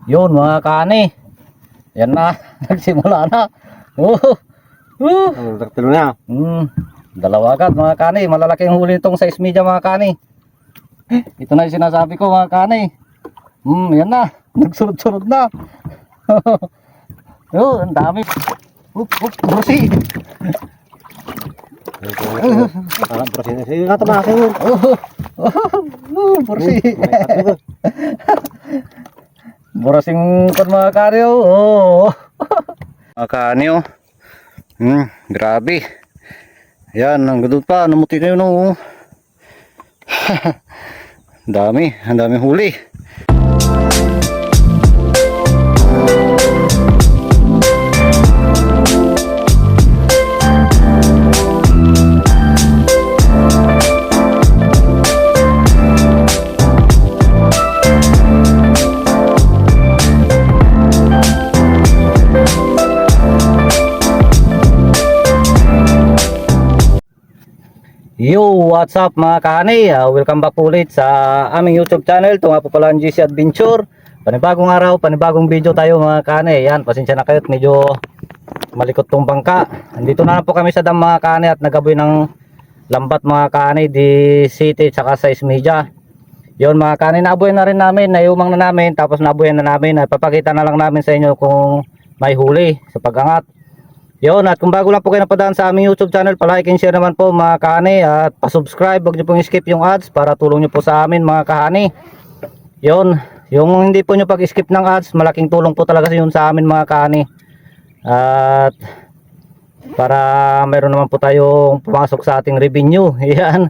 Yun mga kani. Yan na. Nagsimula na. Tilo na. Dalawa agad mga kani. Malalaking huli itong size media mga kani. Ito na yung sinasabi ko mga kani. Yan na. Nagsurod-surod na. Ang dami. Bursi. Parang prosin. Sige nga tumakas yun. Bursi. Burasing kon mga kani. Mga kani grabe. Ayan, ang gandun pa. Namuti na yun. Ang dami huli. Yo, what's up mga kani? Welcome back ulit sa aming YouTube channel. Ito nga po pala ang GC Adventure. Panibagong araw, panibagong video tayo mga kani. Yan, pasensya na kayo at medyo malikot tong bangka. Andito na po kami sa dam mga kani at nagaboy ng lambat mga kani di city tsaka size media. Yon mga kani, naaboy na rin namin, naiumang na namin, tapos naaboyan na namin. Papakita na lang namin sa inyo kung may huli sa pag-angat. Yun, at kung bago lang po kayo napadaan sa aming YouTube channel, palike and share naman po mga kahani, at pasubscribe, huwag nyo pong skip yung ads para tulong nyo po sa amin mga kahani. Yun, yung hindi po nyo pag-skip ng ads, malaking tulong po talaga yun sa amin mga kahani. At para meron naman po tayong pumasok sa ating revenue. Yan.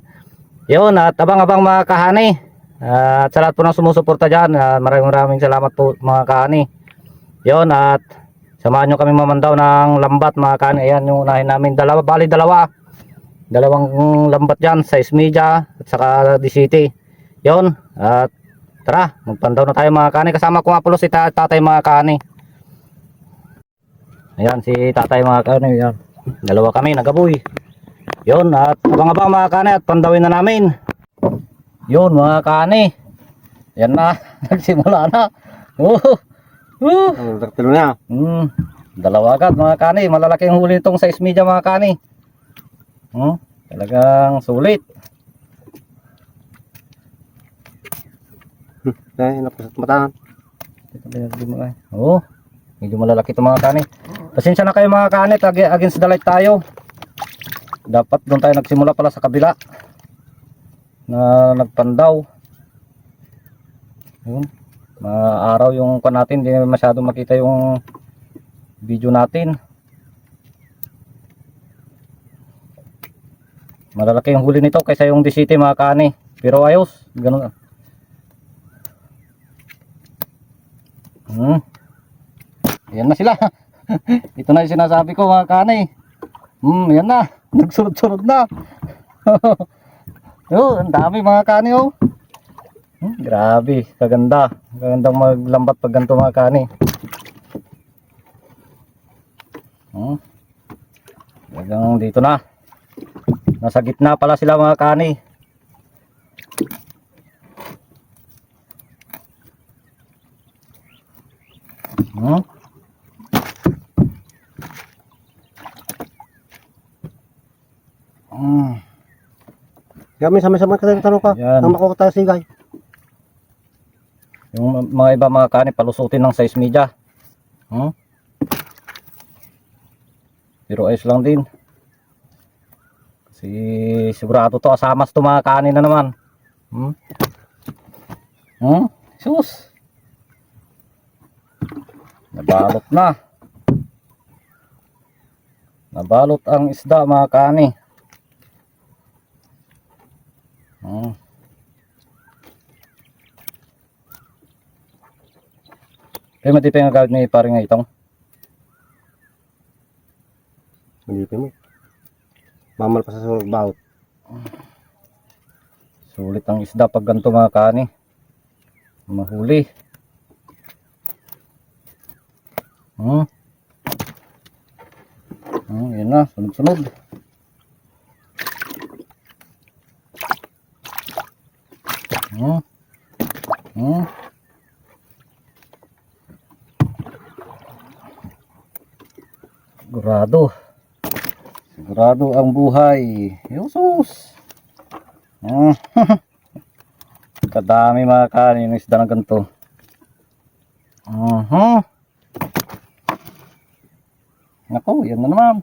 Yun, at abang-abang mga kahani. At sa lahat po ng sumusuporta dyan, maraming salamat po mga kahani. Yun, at samahan nyo kami mamandaw ng lambat mga kani. Ayan yung unahin namin. Dalawang lambat dyan. Size media at saka DCT. Yun. At tara, magpandaw na tayo mga kani. Kasama ko nga po si tatay mga kani. Ayan si tatay mga kani. Ayan. Dalawa kami nagaboy. Yun. At abang-abang mga kani at pandawin na namin. Yun mga kani. Ayan na. Nagsimula na. Tilo na. Dalawa agad mga kani. Malalaking huli itong size media mga kani. Talagang sulit. Dahil napasat matahan. Medyo malalaki ito mga kani. Pasensya na kayo mga kani, against the light tayo. Dapat doon tayo nagsimula pala sa kabila na nagpandaw. Araw yung kan natin, hindi masyado makita yung video natin. Malalaki yung huli nito kaysa yung DCT mga kani, pero ayos, ganun. Yan na sila. Ito na yung sinasabi ko mga kani. Yan na, nagsurod-surod na. Ang dami mga kani. Grabe, kagandang maglambat pag ganito mga kani. Hanggang dito na. Nasa gitna pala sila mga kani. Kami sama-sama ka tanong ka. Ang makukuha tayo sigay. Yung mga iba mga kani palusutin ng size media. Pero ayos lang din. Kasi sigurado to asamas to mga kani na naman. Sus. Nabalot na. Nabalot ang isda mga kani. Kaya matipin ang gawin ni paring itong. Malipin mo. Mamal pa sa bawat. Sulit ang isda pag ganito mga kani. Mahuli. Yan na, sunod-sunod. Sigurado. Sigurado ang buhay. Yusus. Kadami mga kanin ng isda na ganito. Naku, yan na naman.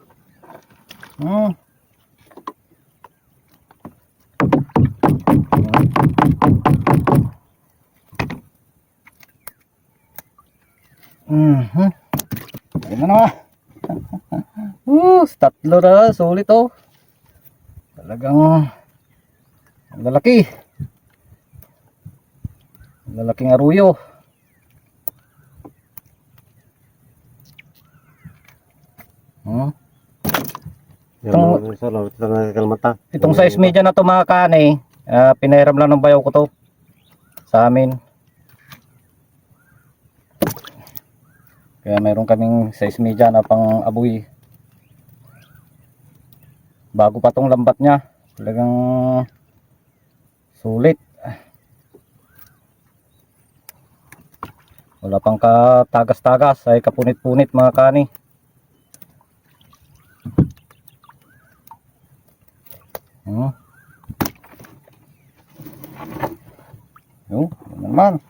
Yan na naman. Tatlo na, sulit oh. Talagang lalaki. Lalaking aruyo. Itong size media na to mga kani, pinahiram lang ng bayaw ko to sa amin. Kaya mayroon kaming size media na pang aboy. Bago pa tong lambat niya, talagang sulit. Wala pang katagas-tagas, ay kapunit-punit mga kani. Yun naman.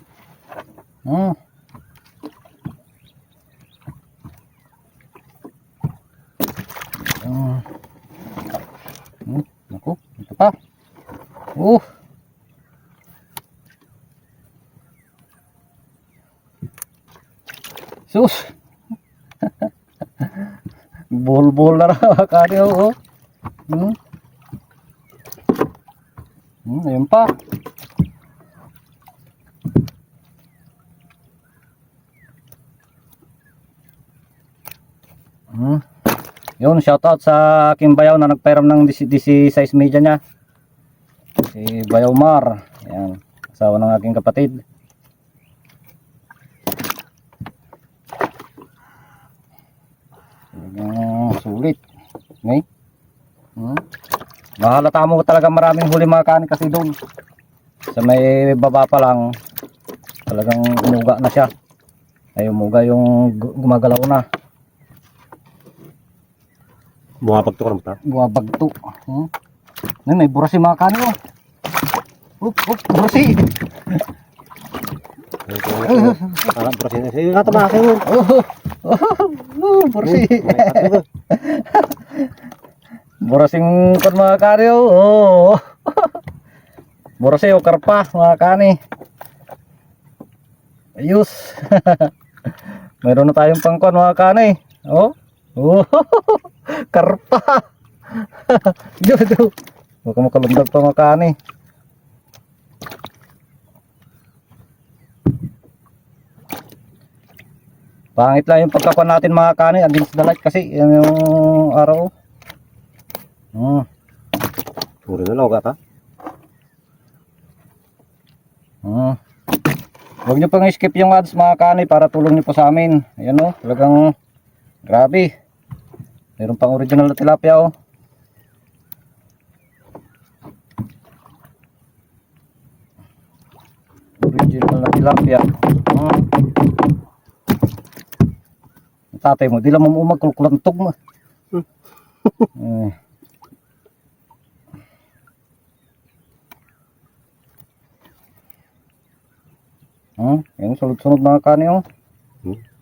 Naku, ito pa. Sus. Bol-bol na raw kani oh. Ayun pa. Yun, shoutout sa aking bayaw na nagpairam ng DC size media niya. Si Bayaw Mar. Ayan, asawa ng aking kapatid. Sulit. Okay? Mahalata mo talaga maraming huli mga kanin kasi doon. Sa may baba pa lang, talagang umuga na siya. Ay umuga yung gumagalaw na. Bumabagto ka naman ta? Bumabagto. May burasi mga kanin oh. Burasi. Parang burasi na siya. Yung natama kayo. Burasi. Burasing kan mga kani oh. Burasi o karpa mga kani. Ayos. Meron na tayong pangkuan mga kani. Karpa. Yo. Baka makalundag pa mga kani. Pangit lang yung pagkakuan natin mga kani against the light kasi yan yung araw. Puro na lang ka. Huwag nyo pang skip yung ads mga kani para tulong nyo po sa amin. Ayan o, talagang grabe. Meron pang original na tilapia o. Original na tilapia. Tatay mo, di lang mo magkulkulantog mo. Yung sunod-sunod mga kani oh.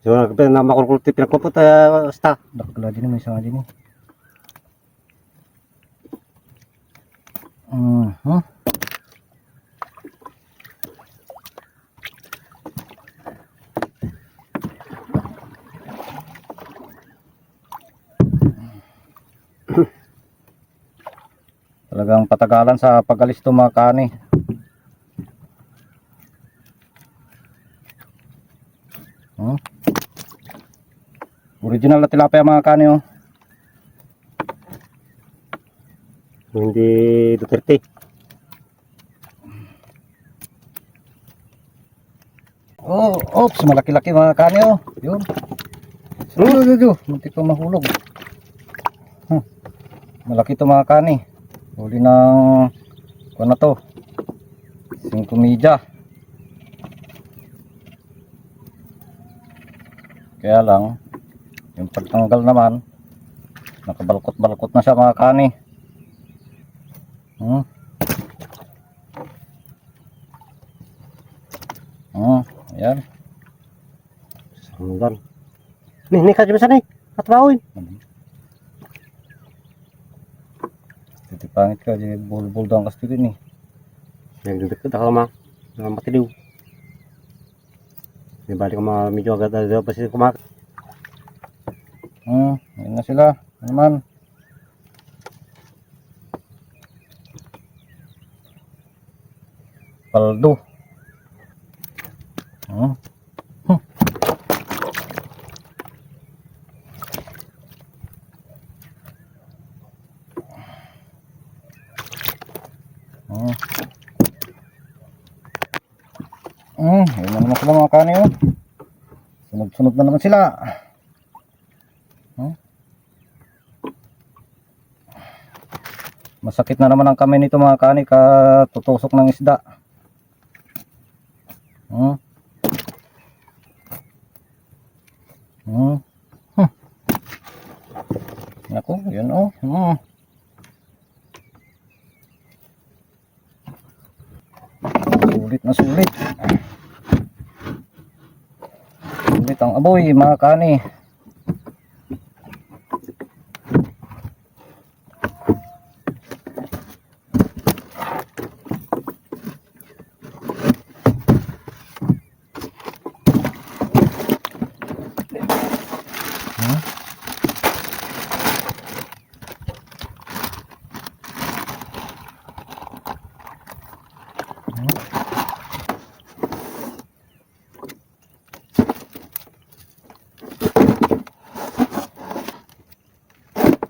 So, na makulkulti pinagkupot sta. Dakla din may isa din. Talagang patagalan sa pag-alis to mga kani. Original na tilapia mga kani oh. Hindi Duterte. Oops, malaki-laki mga kani oh. Yun. Muntik pang mahulog. Malaki to mga kani. Huli ng kung na to 5 media. Kaya lang yung pagtanggal naman Nakabalkot-balkot na siya mga kani. Ayan. Sanggan. Nih kajim sana nih. Katbawin. Titipangit ka, di bul-bul doang kasi nih. Yang duduk kita kalau mah mati diu. Di balik sama medyo agak ada pasti kumak. Ayan na sila. Ano naman. Paldo. Ayun na naman sila mga kani, oh. Sunod-sunod na naman sila. Masakit na naman ang kamay nito mga kani, katutusok ng isda. Naku, yun oh. Sulit na sulit. Sulit ang aboy mga kani.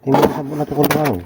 Tinggal sabun atau kurang.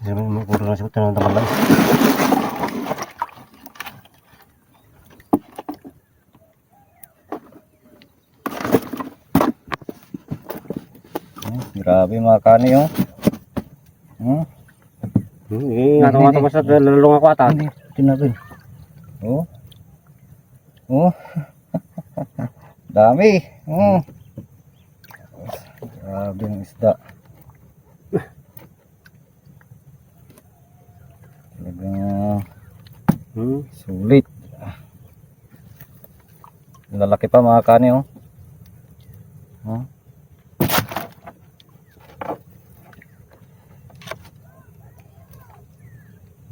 Jangan mau kurang sebut teman-teman lagi. Grabe mga kani, oh. Ini ngato-ngato masa lelong aku atan. Ini tinagoy. Oh. Dami. Grabe ang isda. Talagang sulit. Lalaki pa mga kani, oh.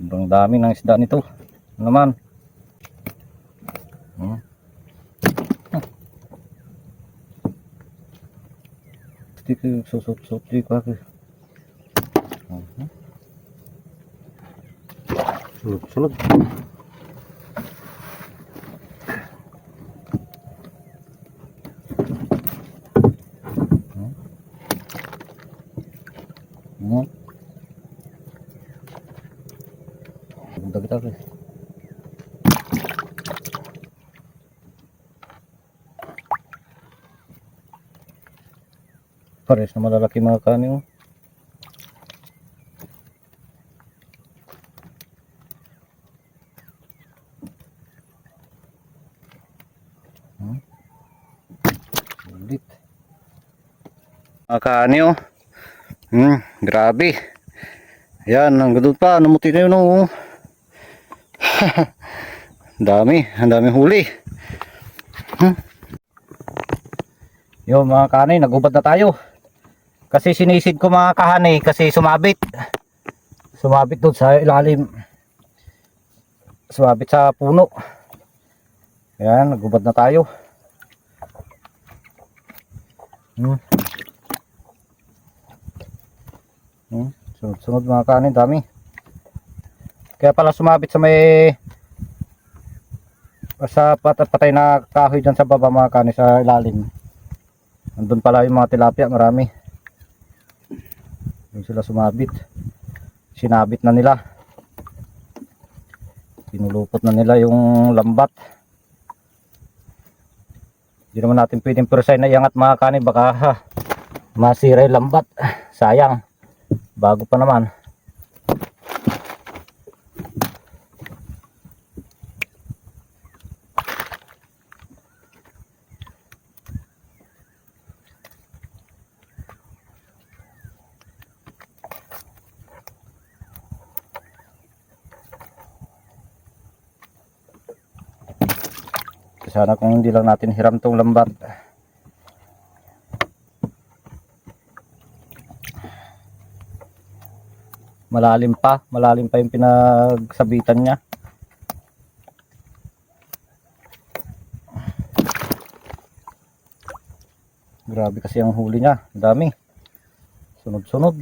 Sobrang dami ng isda nito. Ano naman? Stick susut-sut di ko ako. Sunod. Punta kita guys. Pares na malalaki mga kani, oh. Sulit. Mga kani, oh. Grabe. Yan, ang gandun pa, namuti na yun, oh. Ang dami huli. Yo mga kanay, nagubad na tayo. Kasi sinisid ko mga kahanay kasi sumabit. Sumabit doon sa ilalim. Sumabit sa puno. Yan, nagubad na tayo. Sunod-sunod mga kanay, dami. Kaya pala sumabit sa may sa patay na kahoy dyan sa baba mga kani, sa ilalim. Nandun pala yung mga tilapia, marami. Doon sila sumabit. Sinabit na nila. Pinulupot na nila yung lambat. Hindi naman natin pwedeng persay na iangat mga kani, baka masira yung lambat. Sayang. Bago pa naman. Sana kung hindi lang natin hiram tong lambat. Malalim pa yung pinagsabitan niya. Grabe kasi ang huli niya, dami. Sunod-sunod.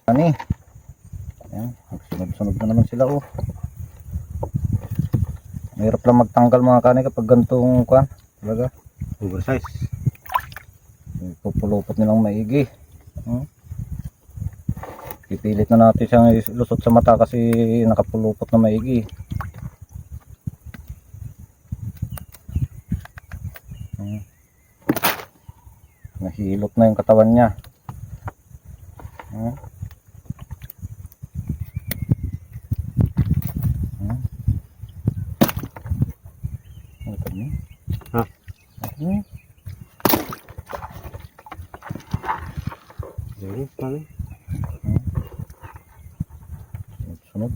Ani. Ayan, sunod-sunod na naman sila oh. Mahirap lang magtanggal mga kani kapag ganitong kuan, talaga. Oversize. Pupulupot nilang maigi. Pipilit na natin siyang lusot sa mata kasi nakapulupot na maigi. Nahilot na yung katawan niya. Ha? Sunod.